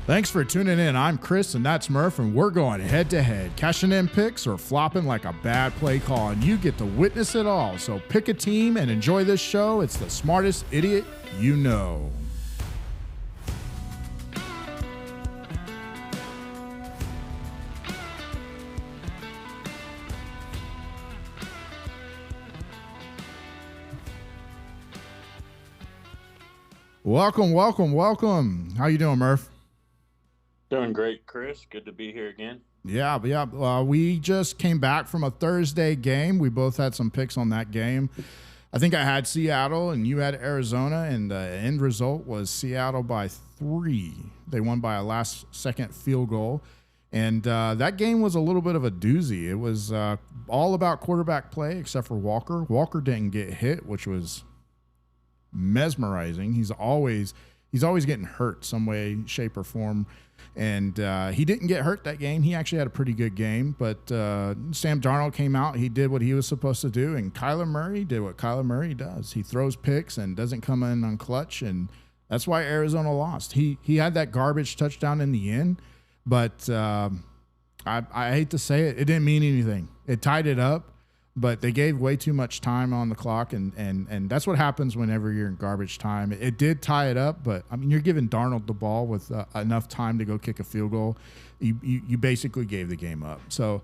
Thanks for tuning in. I'm Chris, and that's Murph, and we're going head-to-head, cashing in picks or flopping like a bad play call, and you get to witness it all. So pick a team and enjoy this show. It's the smartest idiot you know. Welcome. How you doing, Murph? Doing great, Chris. Good to be here again. Yeah. We just came back from a Thursday game. We both had some picks on that game. I think I had Seattle and you had Arizona, and the end result was Seattle by 3. They won by a last-second field goal, and that game was a little bit of a doozy. It was all about quarterback play except for Walker. Walker didn't get hit, which was mesmerizing. He's always getting hurt some way, shape, or form. And he didn't get hurt that game. He actually had a pretty good game. But Sam Darnold came out. He did what he was supposed to do. And Kyler Murray did what Kyler Murray does. He throws picks and doesn't come in on clutch. And that's why Arizona lost. He had that garbage touchdown in the end. But I hate to say it, it didn't mean anything. It tied it up. But they gave way too much time on the clock, and that's what happens whenever you're in garbage time. It did tie it up, but, I mean, you're giving Darnold the ball with enough time to go kick a field goal. You basically gave the game up. So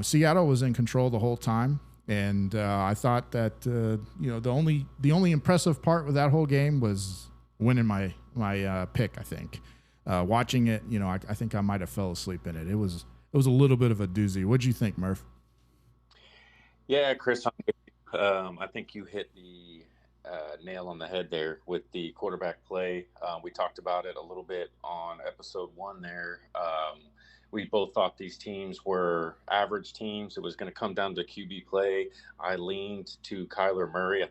Seattle was in control the whole time, and I thought that the only impressive part with that whole game was winning my pick, I think. Watching it, I think I might have fell asleep in it. It was a little bit of a doozy. What'd you think, Murph? Yeah, Chris, I think you hit the nail on the head there with the quarterback play. We talked about it a little bit on episode 1 there. We both thought these teams were average teams. It was going to come down to QB play. I leaned to Kyler Murray. I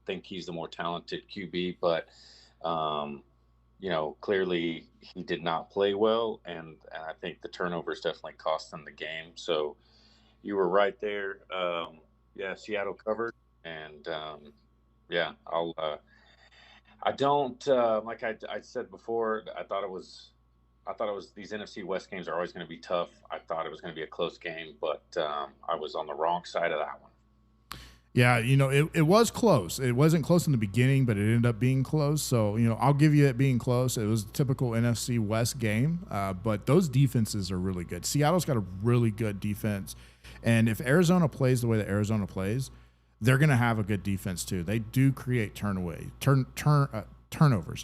think he's the more talented QB, but clearly he did not play well, and I think the turnovers definitely cost them the game. So you were right there. Seattle covered, and I don't like I said before. I thought it was these NFC West games are always going to be tough. I thought it was going to be a close game, but I was on the wrong side of that one. Yeah, it was close. It wasn't close in the beginning, but it ended up being close. So, I'll give you it being close. It was a typical NFC West game, but those defenses are really good. Seattle's got a really good defense. And if Arizona plays the way that Arizona plays, they're going to have a good defense too. They do create turnovers.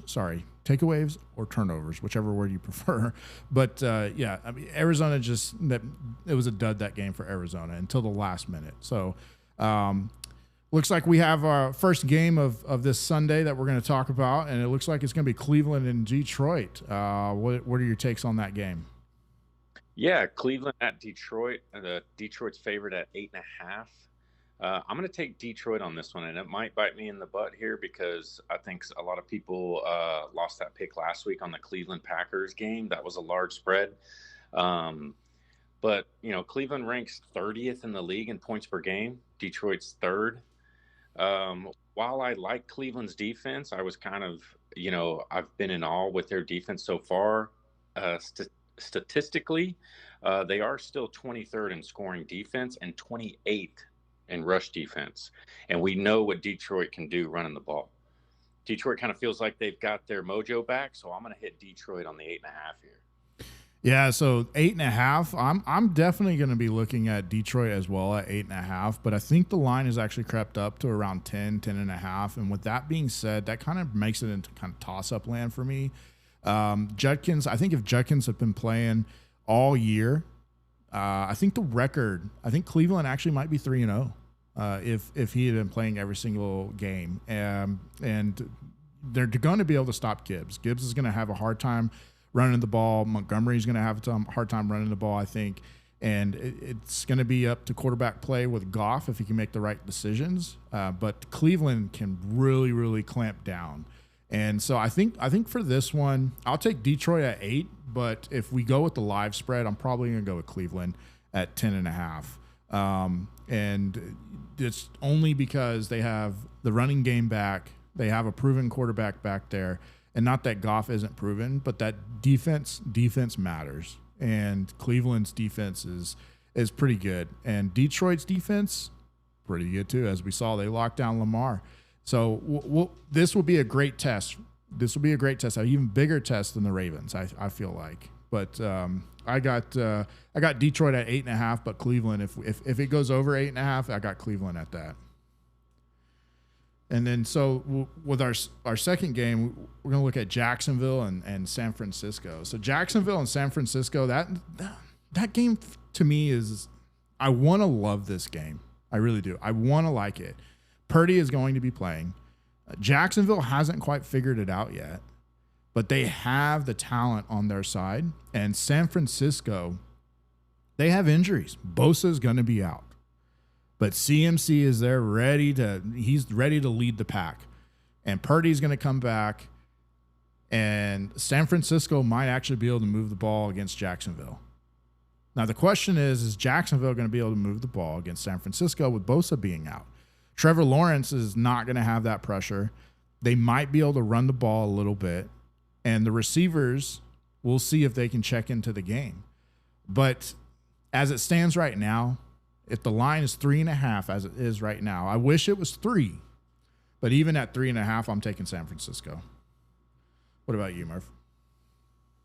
Sorry, takeaways or turnovers, whichever word you prefer. But Arizona it was a dud that game for Arizona until the last minute. So looks like we have our first game of this Sunday that we're going to talk about, and it looks like it's going to be Cleveland and Detroit. What are your takes on that game? Yeah, Cleveland at Detroit. Detroit's favored at 8.5. I'm going to take Detroit on this one, and it might bite me in the butt here because I think a lot of people lost that pick last week on the Cleveland Packers game. That was a large spread. But, Cleveland ranks 30th in the league in points per game. Detroit's 3rd. While I like Cleveland's defense, I was kind of, I've been in awe with their defense so far. Statistically, they are still 23rd in scoring defense and 28th in rush defense. And we know what Detroit can do running the ball. Detroit kind of feels like they've got their mojo back, so I'm going to hit Detroit on the 8.5 here. Yeah, so 8.5. I'm definitely going to be looking at Detroit as well at 8.5, but I think the line has actually crept up to around 10.5. And with that being said, that kind of makes it into kind of toss-up land for me. Judkins, I think if Judkins had been playing all year, I think Cleveland actually might be 3-0 if he had been playing every single game. And they're going to be able to stop Gibbs. Gibbs is going to have a hard time running the ball. Montgomery's going to have a hard time running the ball, I think. And it's going to be up to quarterback play with Goff if he can make the right decisions. But Cleveland can really, really clamp down. And so I think for this one, I'll take Detroit at 8, but if we go with the live spread, I'm probably going to go with Cleveland at 10.5. And it's only because they have the running game back. They have a proven quarterback back there. And not that Goff isn't proven, but that defense matters. And Cleveland's defense is pretty good. And Detroit's defense, pretty good too. As we saw, they locked down Lamar. So this will be a great test. This will be a great test, an even bigger test than the Ravens, I feel like. But I got Detroit at 8.5, but Cleveland, if it goes over 8.5, I got Cleveland at that. And then so with our second game, we're going to look at Jacksonville and San Francisco. So Jacksonville and San Francisco, that game to me is, I want to love this game. I really do. I want to like it. Purdy is going to be playing. Jacksonville hasn't quite figured it out yet, but they have the talent on their side. And San Francisco, they have injuries. Bosa is going to be out. But CMC is there he's ready to lead the pack. And Purdy's going to come back. And San Francisco might actually be able to move the ball against Jacksonville. Now, the question is Jacksonville going to be able to move the ball against San Francisco with Bosa being out? Trevor Lawrence is not going to have that pressure. They might be able to run the ball a little bit. And the receivers, we'll see if they can check into the game. But as it stands right now, if the line is 3.5 as it is right now, I wish it was 3. But even at 3.5, I'm taking San Francisco. What about you, Murph?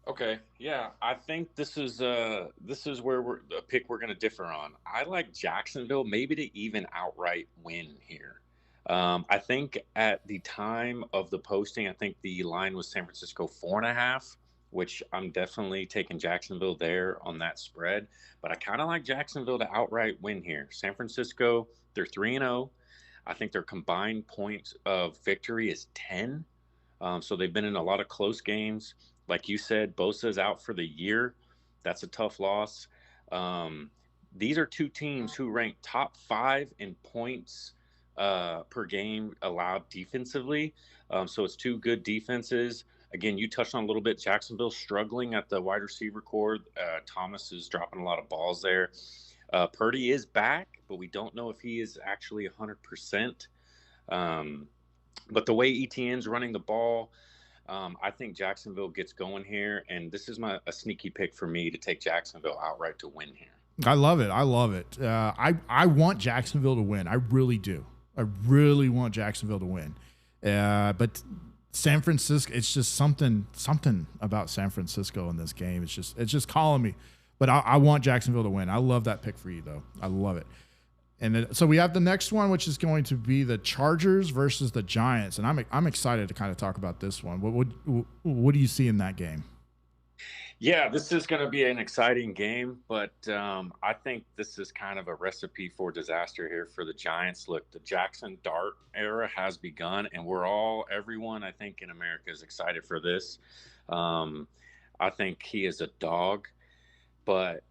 Okay, yeah, I think this is where a pick we're going to differ on. I like Jacksonville maybe to even outright win here. I think at the time of the posting, I think the line was San Francisco 4.5, which I'm definitely taking Jacksonville there on that spread. But I kind of like Jacksonville to outright win here. San Francisco, they're 3-0. I think their combined points of victory is 10. So they've been in a lot of close games. Like you said, Bosa is out for the year. That's a tough loss. These are two teams who rank top 5 in points per game allowed defensively. So it's two good defenses. Again, you touched on a little bit. Jacksonville struggling at the wide receiver core. Thomas is dropping a lot of balls there. Purdy is back, but we don't know if he is actually 100%. But the way ETN's running the ball, I think Jacksonville gets going here, and this is a sneaky pick for me to take Jacksonville outright to win here. I love it. I want Jacksonville to win. I really do. I really want Jacksonville to win. But San Francisco, it's just something about San Francisco in this game. It's just calling me. But I want Jacksonville to win. I love that pick for you, though. I love it. And then, so we have the next one, which is going to be the Chargers versus the Giants, and I'm excited to kind of talk about this one. What do you see in that game? Yeah, this is going to be an exciting game, but I think this is kind of a recipe for disaster here for the Giants. Look, the Jackson Dart era has begun, and everyone I think in America is excited for this. I think he is a dog. But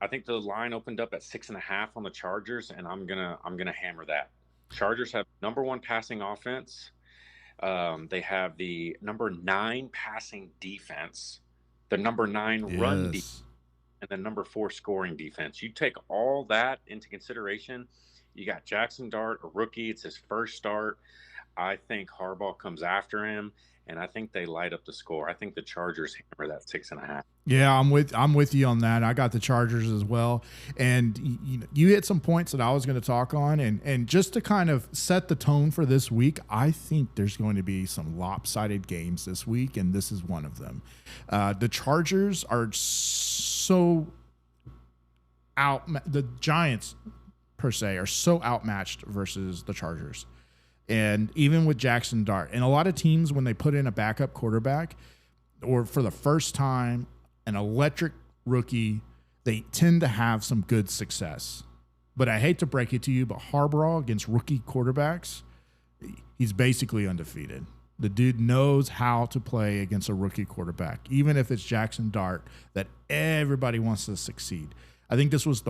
I think the line opened up at 6.5 on the Chargers, and I'm gonna hammer that. Chargers have number 1 passing offense. They have the number 9 passing defense, the number 9 run defense, and the number 4 scoring defense. You take all that into consideration. You got Jackson Dart, a rookie. It's his first start. I think Harbaugh comes after him, and I think they light up the score. I think the Chargers hammer that 6.5. Yeah, I'm with you on that. I got the Chargers as well. And you hit some points that I was going to talk on. And just to kind of set the tone for this week, I think there's going to be some lopsided games this week, and this is one of them. The Chargers are so the Giants, per se, are so outmatched versus the Chargers. And even with Jackson Dart. And a lot of teams, when they put in a backup quarterback, or for the first time, an electric rookie, they tend to have some good success. But I hate to break it to you, but Harbaugh against rookie quarterbacks, he's basically undefeated. The dude knows how to play against a rookie quarterback, even if it's Jackson Dart, that everybody wants to succeed. I think this was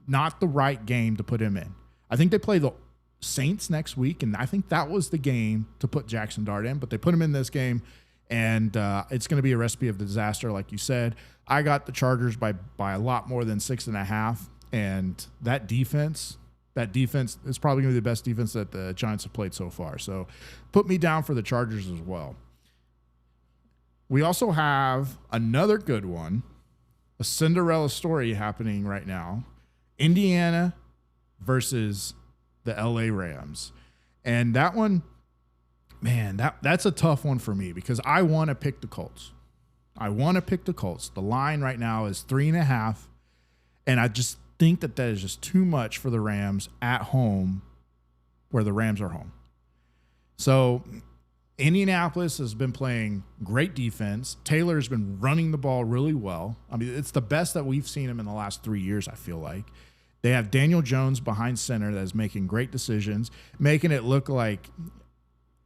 not the right game to put him in. I think they play the Saints next week, and I think that was the game to put Jackson Dart in, but they put him in this game. And it's going to be a recipe of disaster, like you said. I got the Chargers by a lot more than 6.5. And that defense, That defense is probably going to be the best defense that the Giants have played so far. So put me down for the Chargers as well. We also have another good one, a Cinderella story happening right now. Indiana versus the LA Rams. And that one, man, that's a tough one for me because I want to pick the Colts. The line right now is 3.5. And I just think that is just too much for the Rams at home where the Rams are home. So Indianapolis has been playing great defense. Taylor's been running the ball really well. I mean, it's the best that we've seen him in the last 3 years, I feel like. They have Daniel Jones behind center that is making great decisions, making it look like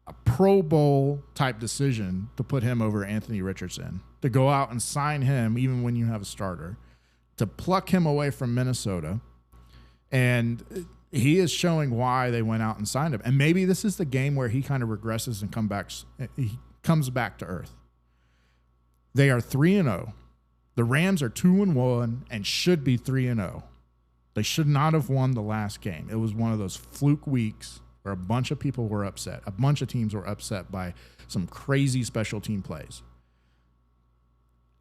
a Pro Bowl type decision to put him over Anthony Richardson, to go out and sign him even when you have a starter, to pluck him away from Minnesota. And he is showing why they went out and signed him. And maybe this is the game where he kind of regresses and he comes back to earth. They are 3-0. The Rams are 2-1 and should be 3-0. They should not have won the last game. It was one of those fluke weeks where a bunch of people were upset. A bunch of teams were upset by some crazy special team plays.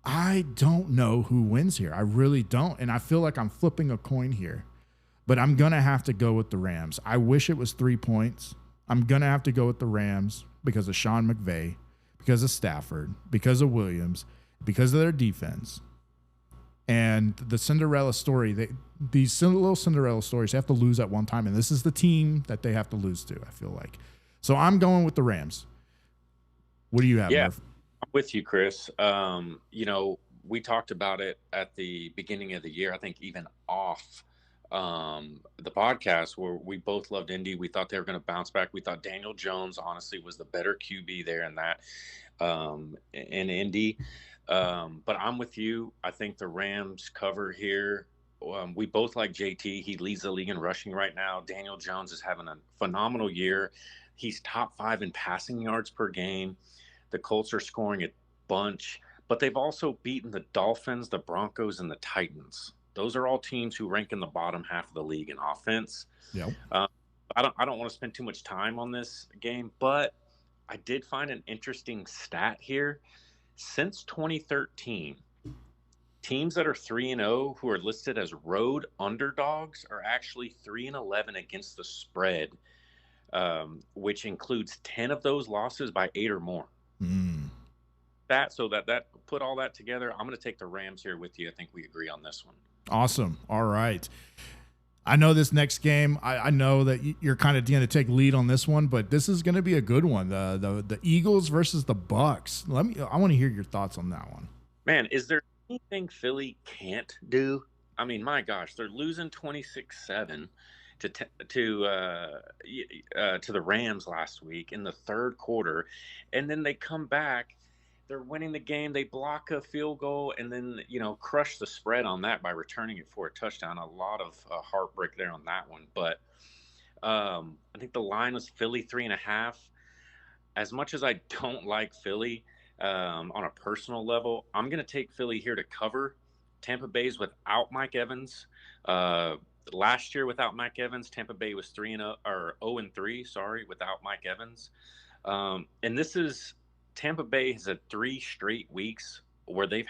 I don't know who wins here. I really don't. And I feel like I'm flipping a coin here. But I'm going to have to go with the Rams. I wish it was 3 points. I'm going to have to go with the Rams because of Sean McVay, because of Stafford, because of Williams, because of their defense. And the Cinderella story, these little Cinderella stories have to lose at one time. And this is the team that they have to lose to, I feel like. So I'm going with the Rams. What do you have, Murph? I'm with you, Chris. We talked about it at the beginning of the year, I think even off the podcast, where we both loved Indy. We thought they were going to bounce back. We thought Daniel Jones, honestly, was the better QB there in that in Indy. But I'm with you. I think the Rams cover here. We both like JT. He leads the league in rushing right now. Daniel Jones is having a phenomenal year. He's top 5 in passing yards per game. The Colts are scoring a bunch, but they've also beaten the Dolphins, the Broncos, and the Titans. Those are all teams who rank in the bottom half of the league in offense. Yep. I don't want to spend too much time on this game, but I did find an interesting stat here. Since 2013, teams that are 3-0 who are listed as road underdogs are actually 3-11 against the spread, which includes 10 of those losses by 8 or more. That put all that together, I'm going to take the Rams here with you. I think we agree on this one. Awesome. All right. I know this next game, I know that you're kind of going to take lead on this one, but this is going to be a good one. The Eagles versus the Bucks. I want to hear your thoughts on that one. Man, is there anything Philly can't do? I mean, my gosh, they're losing 26-7 to the Rams last week in the third quarter, and then they come back. They're winning the game. They block a field goal and then, crush the spread on that by returning it for a touchdown. A lot of heartbreak there on that one. But I think the line was Philly 3.5. As much as I don't like Philly on a personal level, I'm going to take Philly here to cover. Tampa Bay's without Mike Evans. Last year without Mike Evans, Tampa Bay was 0-3, without Mike Evans. And this is Tampa Bay has had 3 straight weeks where they've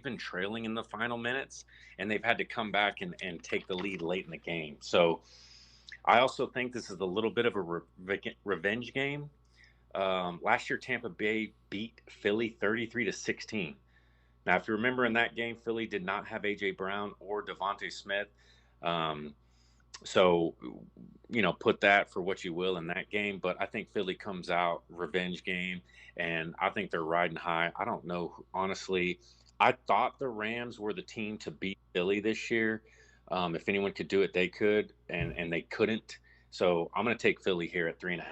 been trailing in the final minutes, and they've had to come back and take the lead late in the game. So I also think this is a little bit of a revenge game. Last year, Tampa Bay beat Philly 33-16. Now, if you remember in that game, Philly did not have A.J. Brown or Devontae Smith. So, put that for what you will in that game. But I think Philly comes out revenge game, and I think they're riding high. I don't know, honestly. I thought the Rams were the team to beat Philly this year. If anyone could do it, they could, and they couldn't. So I'm going to take Philly here at 3.5.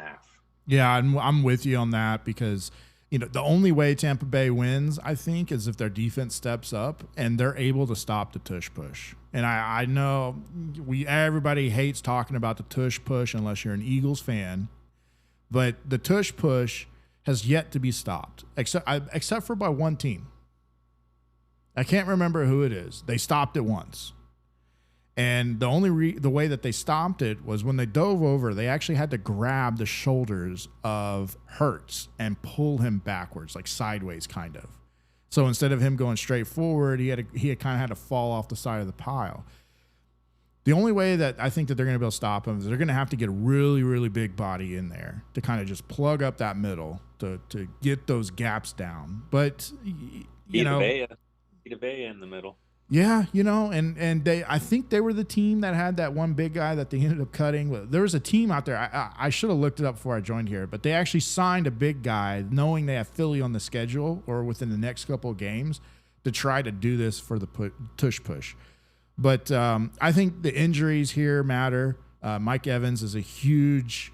Yeah, I'm with you on that because the only way Tampa Bay wins, I think, is if their defense steps up and they're able to stop the tush push. And I know everybody hates talking about the tush push unless you're an Eagles fan, but the tush push has yet to be stopped, except for by one team. I can't remember who it is. They stopped it once. And the way that they stopped it was when they dove over, they actually had to grab the shoulders of Hurts and pull him backwards, like sideways, kind of. So instead of him going straight forward, he kind of had to fall off the side of the pile. The only way that I think that they're going to be able to stop him is they're going to have to get a really, really big body in there to kind of just plug up that middle to get those gaps down. But Vita Vea in the middle. Yeah, and I think they were the team that had that one big guy that they ended up cutting. There was a team out there. I should have looked it up before I joined here, but they actually signed a big guy knowing they have Philly on the schedule or within the next couple of games to try to do this for the tush push. But I think the injuries here matter. Mike Evans is a huge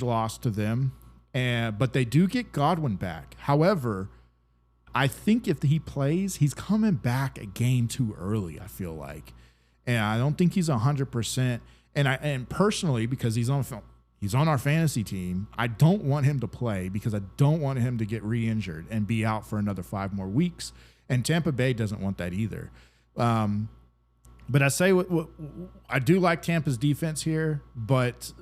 loss to them, but they do get Godwin back. However, I think if he plays, he's coming back a game too early, I feel like. And I don't think he's 100%. And personally, because he's on our fantasy team, I don't want him to play because I don't want him to get re-injured and be out for another 5 more weeks. And Tampa Bay doesn't want that either. But I say I do like Tampa's defense here, but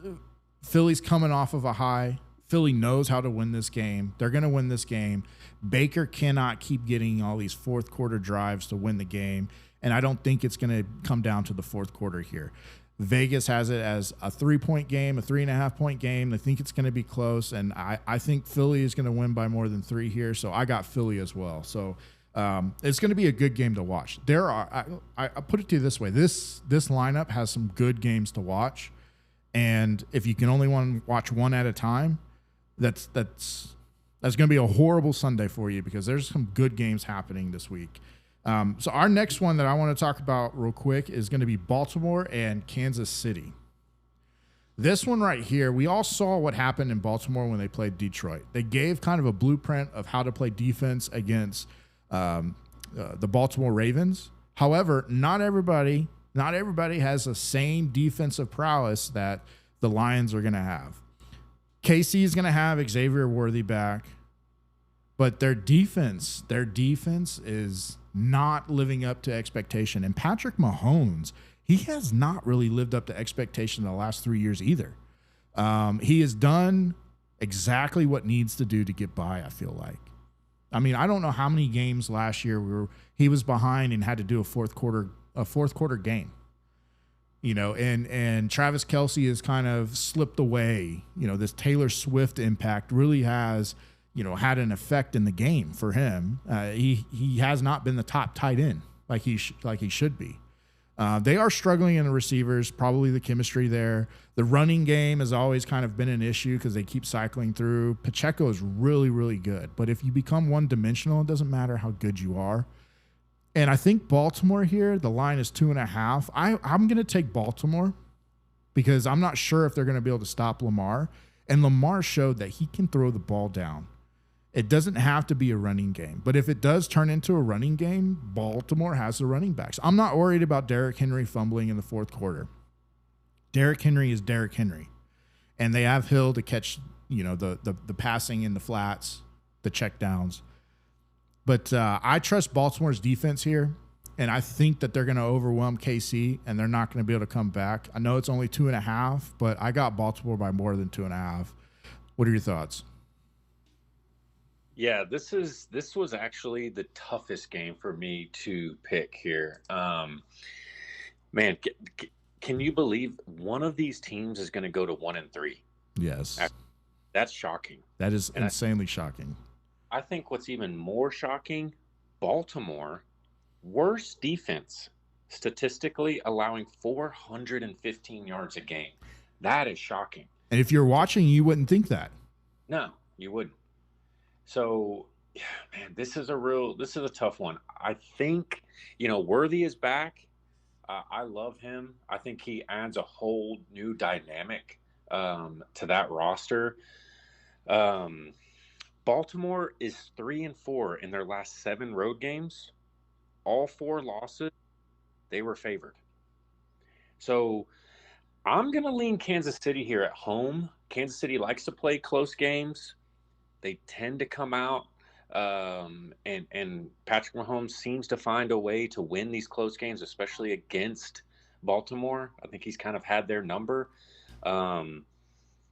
Philly's coming off of a high. Philly knows how to win this game. They're going to win this game. Baker cannot keep getting all these fourth quarter drives to win the game, and I don't think it's going to come down to the fourth quarter here. Vegas has it as a 3-point game, a 3.5-point game. They think it's going to be close, and I think Philly is going to win by more than 3 here, so I got Philly as well. So it's going to be a good game to watch. I put it to you this way. This lineup has some good games to watch, and if you can only watch one at a time, that's going to be a horrible Sunday for you because there's some good games happening this week. So our next one that I want to talk about real quick is going to be Baltimore and Kansas City. This one right here, we all saw what happened in Baltimore when they played Detroit. They gave kind of a blueprint of how to play defense against the Baltimore Ravens. However, not everybody has the same defensive prowess that the Lions are going to have. KC is going to have Xavier Worthy back, but their defense is not living up to expectation. And Patrick Mahomes, he has not really lived up to expectation in the last 3 years either. He has done exactly what needs to do to get by, I feel like. I mean, I don't know how many games last year he was behind and had to do a fourth quarter game. And Travis Kelce has kind of slipped away. This Taylor Swift impact really has, had an effect in the game for him. He has not been the top tight end like he should be. They are struggling in the receivers, probably the chemistry there. The running game has always kind of been an issue because they keep cycling through. Pacheco is really, really good. But if you become one-dimensional, it doesn't matter how good you are. And I think Baltimore here, the line is 2.5. I'm going to take Baltimore because I'm not sure if they're going to be able to stop Lamar. And Lamar showed that he can throw the ball down. It doesn't have to be a running game. But if it does turn into a running game, Baltimore has the running backs. I'm not worried about Derrick Henry fumbling in the fourth quarter. Derrick Henry is Derrick Henry. And they have Hill to catch, the passing in the flats, the checkdowns. But I trust Baltimore's defense here, and I think that they're going to overwhelm KC, and they're not going to be able to come back. I know it's only 2.5, but I got Baltimore by more than 2.5. What are your thoughts? Yeah, this was actually the toughest game for me to pick here. Man, can you believe one of these teams is going to go to 1-3? Yes, that's shocking. That is insanely shocking. I think what's even more shocking, Baltimore, worst defense, statistically allowing 415 yards a game. That is shocking. And if you're watching, you wouldn't think that. No, you wouldn't. So, man, this is a tough one. I think, Worthy is back. I love him. I think he adds a whole new dynamic to that roster. Baltimore is 3-4 in their last 7 road games. All 4 losses, they were favored. So I'm going to lean Kansas City here at home. Kansas City likes to play close games. They tend to come out, and Patrick Mahomes seems to find a way to win these close games, especially against Baltimore. I think he's kind of had their number.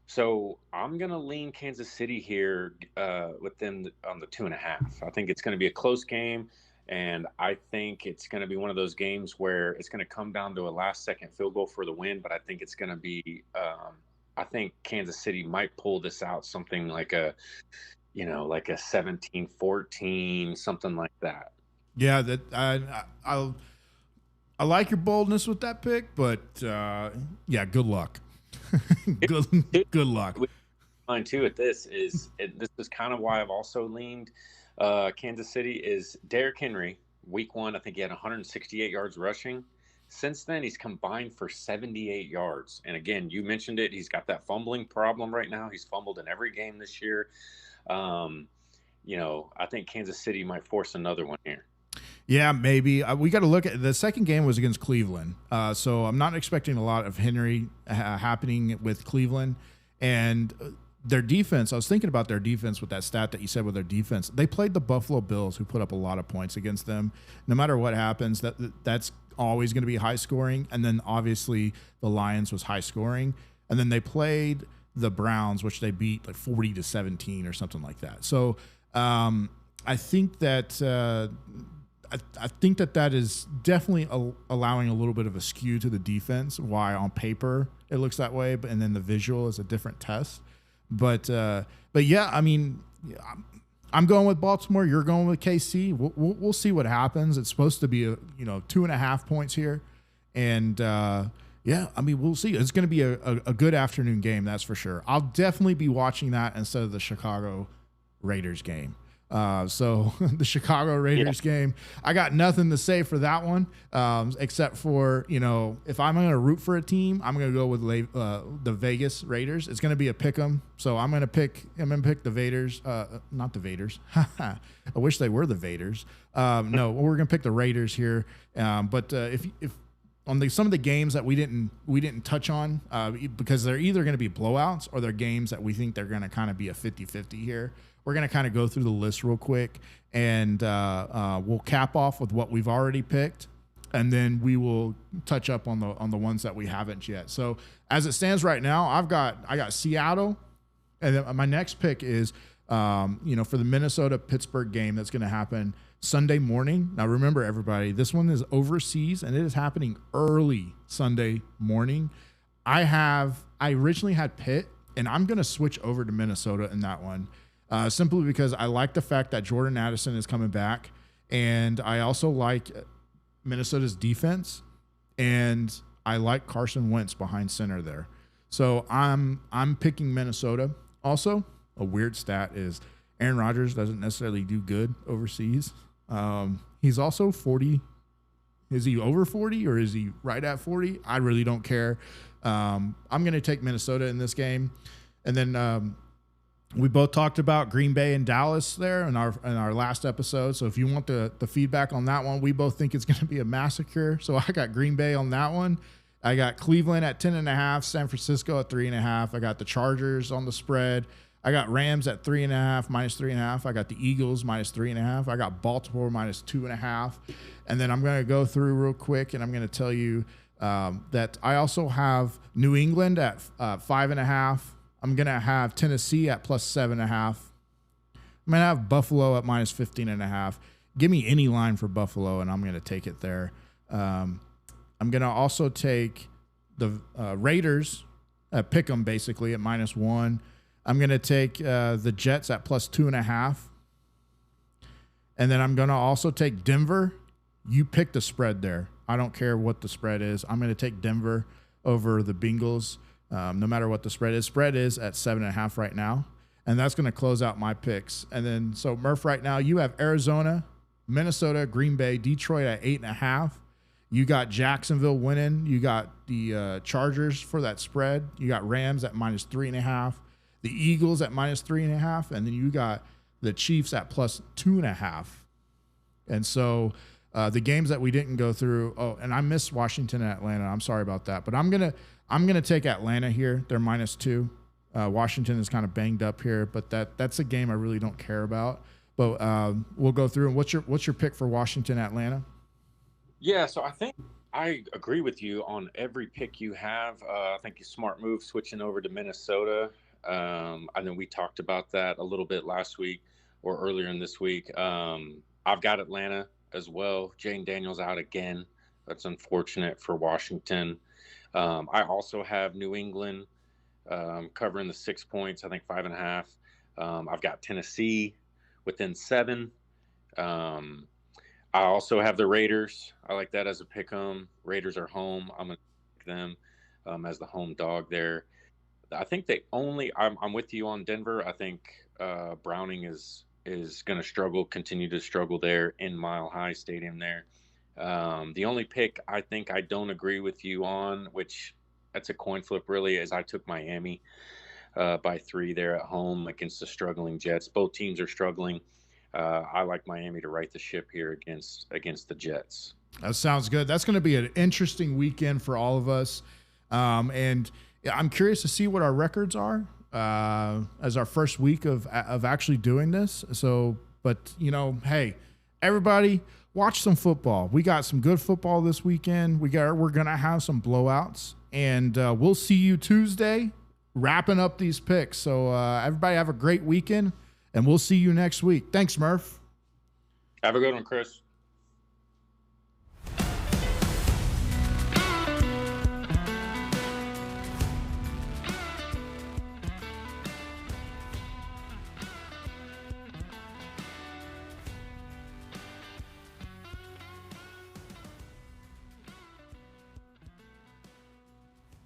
So I'm going to lean Kansas City here with them on the 2.5. I think it's going to be a close game. And I think it's going to be one of those games where it's going to come down to a last-second field goal for the win. But I think it's going to be I think Kansas City might pull this out, something like a 17-14, something like that. Yeah, that I like your boldness with that pick, but yeah, good luck. good luck. Mine too at this is this is kind of why I've also leaned Kansas City is Derrick Henry. Week 1, I think he had 168 yards rushing. Since then, he's combined for 78 yards. And again, you mentioned it. He's got that fumbling problem right now. He's fumbled in every game this year. I think Kansas City might force another one here. Yeah, maybe. We got to look at the second game was against Cleveland. So I'm not expecting a lot of Henry happening with Cleveland. And their defense, I was thinking about their defense with that stat that you said with their defense. They played the Buffalo Bills, who put up a lot of points against them. No matter what happens, that's always going to be high scoring. And then obviously the Lions was high scoring. And then they played the Browns, which they beat like 40-17 or something like that. So I think that I think that is definitely allowing a little bit of a skew to the defense. Why on paper it looks that way, and then the visual is a different test. But yeah, I mean, I'm going with Baltimore. You're going with KC. We'll see what happens. It's supposed to be 2.5 points here, and yeah, I mean, we'll see. It's going to be a good afternoon game, that's for sure. I'll definitely be watching that instead of the Chicago Raiders game. So the Chicago Raiders game, I got nothing to say for that one, except for, if I'm going to root for a team, I'm going to go with the Vegas Raiders. It's going to be a pick 'em. So I'm going to pick the Vaders, not the Vaders. I wish they were the Vaders. No, we're going to pick the Raiders here. But if on some of the games that we didn't touch on, because they're either going to be blowouts or they're games that we think they're going to kind of be a 50-50 here. We're going to kind of go through the list real quick, and we'll cap off with what we've already picked, and then we will touch up on the ones that we haven't yet. So as it stands right now, I got Seattle, and then my next pick is for the Minnesota-Pittsburgh game that's going to happen Sunday morning. Now remember, everybody, this one is overseas, and it is happening early Sunday morning. I originally had Pitt, and I'm going to switch over to Minnesota in that one. Simply because I like the fact that Jordan Addison is coming back, and I also like Minnesota's defense, and I like Carson Wentz behind center there. So I'm picking Minnesota. Also, a weird stat is Aaron Rodgers doesn't necessarily do good overseas. He's also 40. Is he over 40 or is he right at 40? I really don't care. I'm going to take Minnesota in this game, and then we both talked about Green Bay and Dallas there in our last episode. So if you want the feedback on that one, we both think it's going to be a massacre. So I got Green Bay on that one. I got Cleveland at 10.5, San Francisco at 3.5. I got the Chargers on the spread. I got Rams at 3.5, -3.5. I got the Eagles -3.5. I got Baltimore -2.5. And then I'm going to go through real quick, and I'm going to tell you that I also have New England at 5.5. I'm going to have Tennessee at +7.5. I'm going to have Buffalo at -15.5. Give me any line for Buffalo, and I'm going to take it there. I'm going to also take the Raiders, pick them basically at -1. I'm going to take the Jets at +2.5. And then I'm going to also take Denver. You pick the spread there. I don't care what the spread is. I'm going to take Denver over the Bengals. No matter what the spread is. Spread is at 7.5 right now. And that's going to close out my picks. And then, so Murph, right now, you have Arizona, Minnesota, Green Bay, Detroit at 8.5. You got Jacksonville winning. You got the Chargers for that spread. You got Rams at -3.5. The Eagles at -3.5. And then you got the Chiefs at +2.5. And so the games that we didn't go through. Oh, and I missed Washington and Atlanta. I'm sorry about that. But I'm gonna take Atlanta here. They're -2. Washington is kind of banged up here, but that's a game I really don't care about. But we'll go through. And what's your pick for Washington, Atlanta? Yeah, so I think I agree with you on every pick you have. I think it's a smart move switching over to Minnesota. I know we talked about that a little bit last week or earlier in this week. I've got Atlanta as well. Jane Daniels out again. That's unfortunate for Washington. I also have New England covering the 6 points, I think 5.5. I've got Tennessee within 7. Um, I also have the Raiders. I like that as a pick 'em. Raiders are home. I'm going to pick them as the home dog there. I think I'm with you on Denver. I think Browning is going to continue to struggle there in Mile High Stadium there. The only pick I think I don't agree with you on, which that's a coin flip really, is I took Miami by 3 there at home against the struggling Jets. Both teams are struggling. I like Miami to right the ship here against the Jets. That sounds good. That's going to be an interesting weekend for all of us. And I'm curious to see what our records are as our first week of actually doing this. So, but hey, everybody, watch some football. We got some good football this weekend. We're gonna have some blowouts, and we'll see you Tuesday, wrapping up these picks. So everybody have a great weekend, and we'll see you next week. Thanks, Murph. Have a good one, Chris.